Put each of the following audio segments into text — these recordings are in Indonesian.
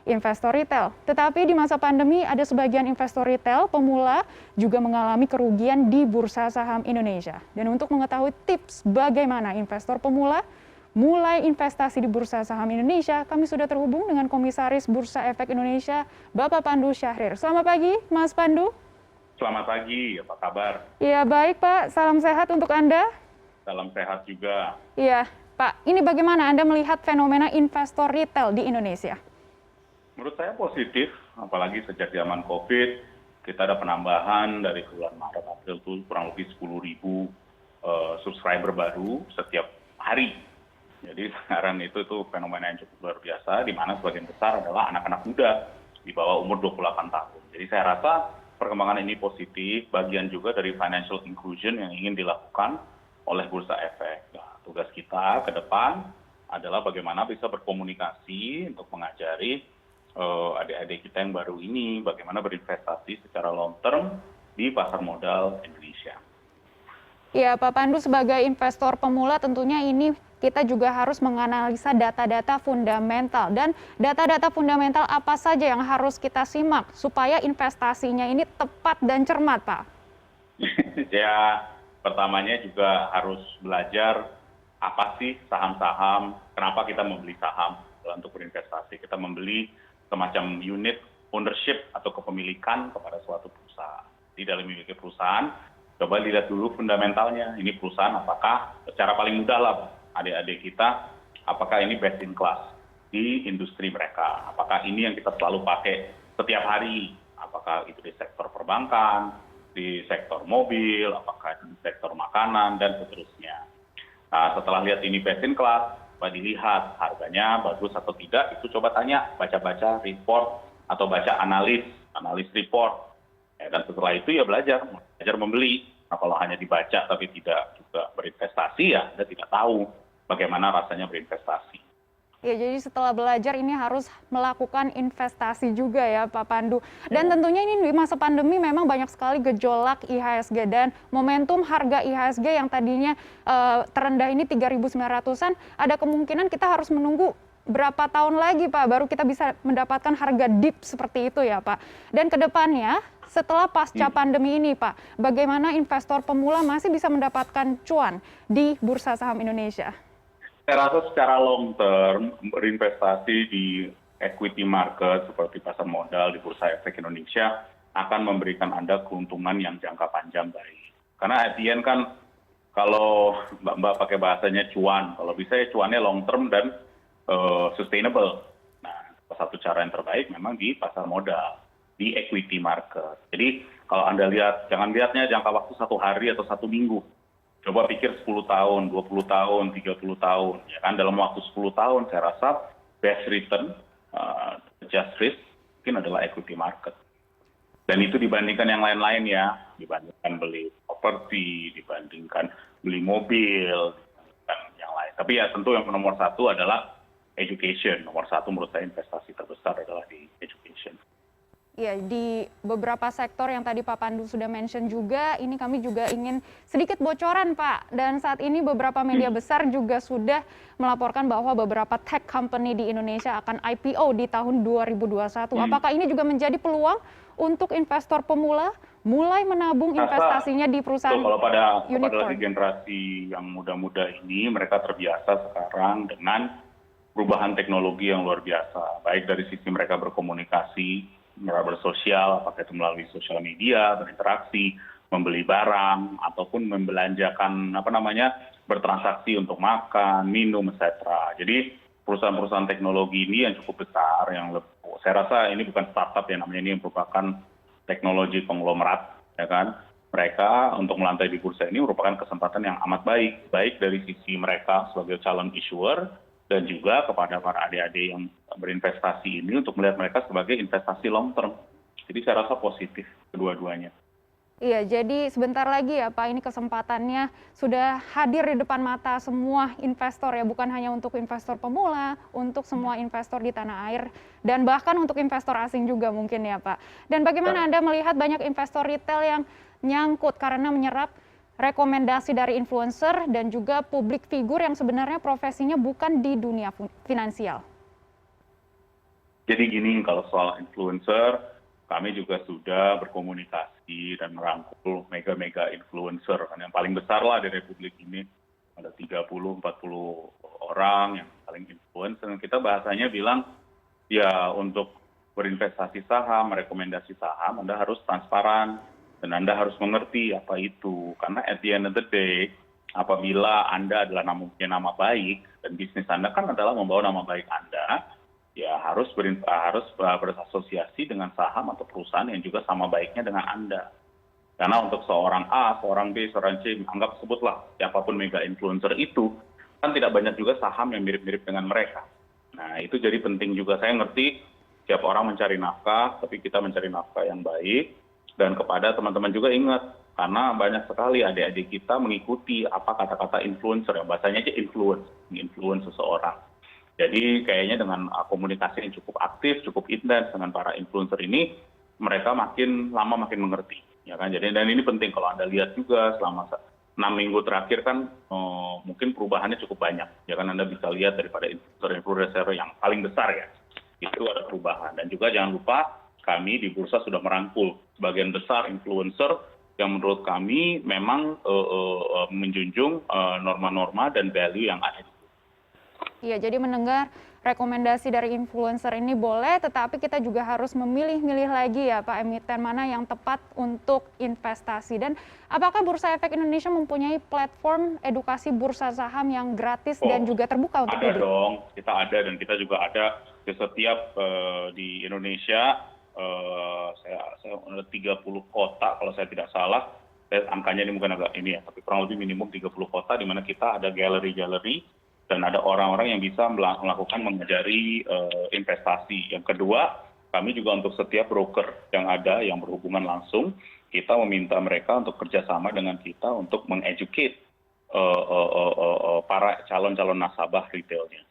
investor retail. Tetapi di masa pandemi ada sebagian investor retail pemula juga mengalami kerugian di bursa saham Indonesia. Dan untuk mengetahui tips bagaimana investor pemula mulai investasi di bursa saham Indonesia, kami sudah terhubung dengan Komisaris Bursa Efek Indonesia, Bapak Pandu Syahrir. Selamat pagi, Mas Pandu. Selamat pagi, apa kabar? Ya, baik Pak. Salam sehat untuk Anda. Salam sehat juga. Iya, Pak. Ini bagaimana Anda melihat fenomena investor retail di Indonesia? Menurut saya positif, apalagi sejak zaman COVID, kita ada penambahan dari bulan Maret, April itu kurang lebih 10.000 subscriber baru setiap hari. Jadi sekarang itu fenomena yang cukup luar biasa, di mana sebagian besar adalah anak-anak muda di bawah umur 28 tahun. Jadi saya rasa perkembangan ini positif, bagian juga dari financial inclusion yang ingin dilakukan oleh Bursa Efek. Nah, tugas kita ke depan adalah bagaimana bisa berkomunikasi untuk mengajari adik-adik kita yang baru ini bagaimana berinvestasi secara long term di pasar modal Indonesia. Ya, Pak Pandu, sebagai investor pemula tentunya ini kita juga harus menganalisa data-data fundamental. Dan data-data fundamental apa saja yang harus kita simak supaya investasinya ini tepat dan cermat, Pak? Ya, pertamanya juga harus belajar apa sih saham-saham, kenapa kita membeli saham untuk berinvestasi. Kita membeli semacam unit ownership atau kepemilikan kepada suatu perusahaan. Di dalam memiliki perusahaan, coba lihat dulu fundamentalnya. Ini perusahaan apakah secara paling mudah lah adik-adik kita, apakah ini best in class di industri mereka. Apakah ini yang kita selalu pakai setiap hari. Apakah itu di sektor perbankan, di sektor mobil, apakah itu di sektor makanan, dan seterusnya. Nah, setelah lihat ini best in class, coba dilihat harganya bagus atau tidak, itu coba tanya, baca-baca report atau baca analis report. Ya, dan setelah itu ya belajar membeli. Nah, kalau hanya dibaca tapi tidak juga berinvestasi, ya Anda tidak tahu bagaimana rasanya berinvestasi. Ya, jadi setelah belajar ini harus melakukan investasi juga ya Pak Pandu. Dan tentunya ini di masa pandemi memang banyak sekali gejolak IHSG dan momentum harga IHSG yang tadinya terendah ini 3.900-an, ada kemungkinan kita harus menunggu berapa tahun lagi Pak baru kita bisa mendapatkan harga dip seperti itu ya Pak. Dan kedepannya setelah pasca pandemi ini Pak, bagaimana investor pemula masih bisa mendapatkan cuan di bursa saham Indonesia? Saya rasa secara long term, berinvestasi di equity market seperti pasar modal di Bursa Efek Indonesia akan memberikan Anda keuntungan yang jangka panjang baik. Karena at the end kan, kalau Mbak pakai bahasanya cuan, kalau bisa ya cuannya long term dan sustainable. Nah, salah satu cara yang terbaik memang di pasar modal, di equity market. Jadi kalau Anda lihat, jangan lihatnya jangka waktu 1 hari atau 1 minggu. Coba pikir 10 tahun, 20 tahun, 30 tahun. Ya kan? Dalam waktu 10 tahun saya rasa best return, just risk, mungkin adalah equity market. Dan itu dibandingkan yang lain-lain ya. Dibandingkan beli properti, dibandingkan beli mobil, dan yang lain. Tapi ya tentu yang nomor 1 adalah education. Nomor 1 menurut saya investasi terbesar adalah di education. Ya, di beberapa sektor yang tadi Pak Pandu sudah mention juga, ini kami juga ingin sedikit bocoran Pak. Dan saat ini beberapa media besar juga sudah melaporkan bahwa beberapa tech company di Indonesia akan IPO di tahun 2021. Apakah ini juga menjadi peluang untuk investor pemula mulai menabung investasinya di perusahaan kalau pada unicorn? generasi yang muda-muda ini, mereka terbiasa sekarang dengan perubahan teknologi yang luar biasa. Baik dari sisi mereka berkomunikasi, bersosial, apakah itu melalui sosial media, berinteraksi, membeli barang, ataupun membelanjakan, bertransaksi untuk makan, minum, etc. Jadi perusahaan-perusahaan teknologi ini yang cukup besar, saya rasa ini bukan startup ya, namanya ini merupakan teknologi konglomerat, ya kan? Mereka untuk melantai di bursa ini merupakan kesempatan yang amat baik dari sisi mereka sebagai calon issuer, dan juga kepada para adik-adik yang berinvestasi ini untuk melihat mereka sebagai investasi long term. Jadi saya rasa positif kedua-duanya. Iya, jadi sebentar lagi ya Pak, ini kesempatannya sudah hadir di depan mata semua investor ya, bukan hanya untuk investor pemula, untuk semua investor di tanah air, dan bahkan untuk investor asing juga mungkin ya Pak. Dan bagaimana Anda melihat banyak investor retail yang nyangkut karena menyerap rekomendasi dari influencer dan juga publik figur yang sebenarnya profesinya bukan di dunia finansial? Jadi gini, kalau soal influencer, kami juga sudah berkomunikasi dan merangkul mega-mega influencer. Kan yang paling besar lah di Republik ini, ada 30-40 orang yang paling influencer. Dan kita bahasanya bilang, ya untuk berinvestasi saham, rekomendasi saham, Anda harus transparan. Dan Anda harus mengerti apa itu. Karena at the end of the day, apabila Anda adalah punya nama baik, dan bisnis Anda kan adalah membawa nama baik Anda, ya harus berasosiasi dengan saham atau perusahaan yang juga sama baiknya dengan Anda. Karena untuk seorang A, seorang B, seorang C, anggap sebutlah siapapun mega influencer itu, kan tidak banyak juga saham yang mirip-mirip dengan mereka. Nah, itu jadi penting juga. Saya ngerti setiap orang mencari nafkah, tapi kita mencari nafkah yang baik. Dan kepada teman-teman juga ingat, karena banyak sekali adik-adik kita mengikuti apa kata-kata influencer, yang bahasanya aja influence seseorang. Jadi kayaknya dengan komunikasi yang cukup aktif, cukup intens dengan para influencer ini, mereka makin lama makin mengerti. Ya kan? Jadi, dan ini penting kalau Anda lihat juga selama 6 minggu terakhir kan mungkin perubahannya cukup banyak. Ya kan Anda bisa lihat daripada influencer yang paling besar ya, itu ada perubahan. Dan juga jangan lupa kami di Bursa sudah merangkul sebagian besar influencer yang menurut kami memang menjunjung norma-norma dan value yang ada. Iya, jadi mendengar rekomendasi dari influencer ini boleh, tetapi kita juga harus memilih-milih lagi ya Pak, emiten mana yang tepat untuk investasi. Dan apakah Bursa Efek Indonesia mempunyai platform edukasi bursa saham yang gratis dan juga terbuka untuk publik? Ada dong, kita ada dan kita juga ada di setiap di Indonesia, saya 30 kota kalau saya tidak salah, angkanya ini mungkin agak ini ya, tapi kurang lebih minimum 30 kota di mana kita ada galeri-galeri, dan ada orang-orang yang bisa melakukan mengajari investasi. Yang kedua, kami juga untuk setiap broker yang ada yang berhubungan langsung, kita meminta mereka untuk kerjasama dengan kita untuk mengeducate para calon-calon nasabah retailnya.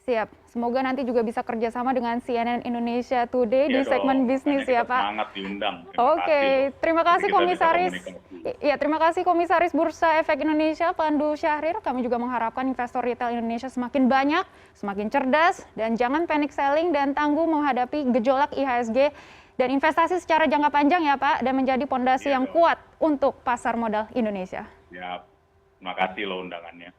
Siap. Semoga nanti juga bisa kerjasama dengan CNN Indonesia Today di segmen bisnis ya Pak. Semangat diundang. Oke, terima kasih Komisaris. Ya, terima kasih Komisaris Bursa Efek Indonesia Pandu Syahrir. Kami juga mengharapkan investor retail Indonesia semakin banyak, semakin cerdas, dan jangan panic selling dan tangguh menghadapi gejolak IHSG dan investasi secara jangka panjang ya Pak, dan menjadi pondasi yang kuat untuk pasar modal Indonesia. Ya, terima kasih loh undangannya.